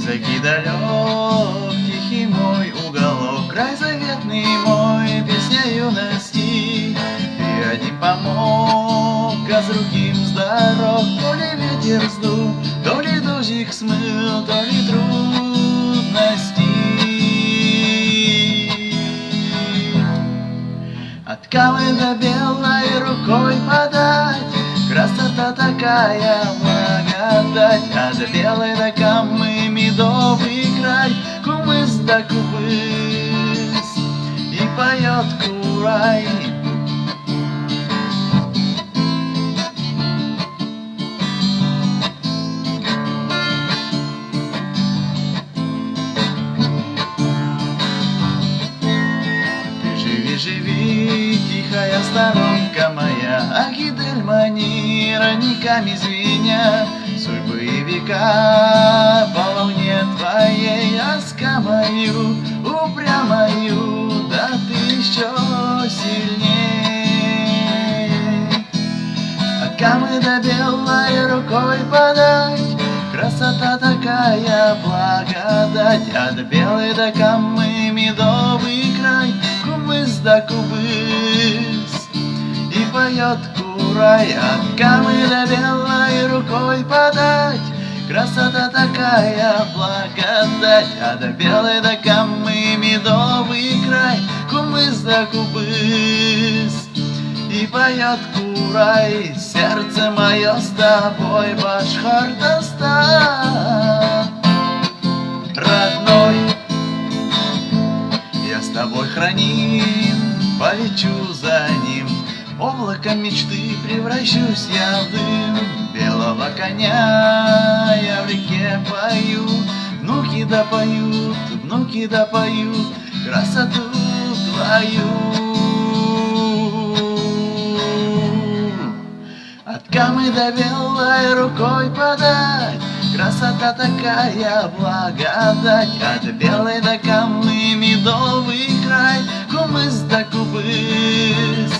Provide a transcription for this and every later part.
Высокий далек, тихий мой уголок, край заветный мой, песня юности. Ты один помог, а с другим с дорог то ли ветер сдул, то ли дождик смыл, то ли трудности. От Камы до белой рукой подать, красота такая, благодать. От белой до Камы медовый край, кумыс да кубыс, и поет курай. Живи, тихая сторонка моя, Агидель мани, родниками звеня, судьбы и века по волне твоей, оскамою, упрямою, да ты еще сильней. От Камы до белой рукой подать, красота такая, благодать. От белой до Камы медовый край, кумыс да кубыс, и поет курай. От Камы до белой рукой подать, красота такая, благодать. От белой до Камы медовый край, кумыс да кубыс, и поет курай. Сердце мое с тобой, Башкортостан родной, я с тобой храним, полечу за ним. Облаком мечты превращусь я в дым, белого коня я в реке пою. Внуки да поют, внуки да поют красоту твою. От Камы до белой рукой подать, красота такая, благодать. От белой до Камы медовый край, кумыс да кубыс,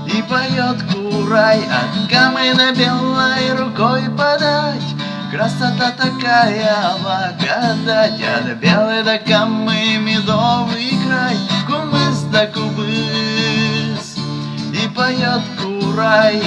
и поет курай. От Камы до белой рукой подать, красота такая, благодать. От белой до Камы медовый край, кумыс да кубыс, и поет курай.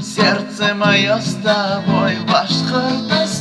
Сердце мое с тобой, Башкортостан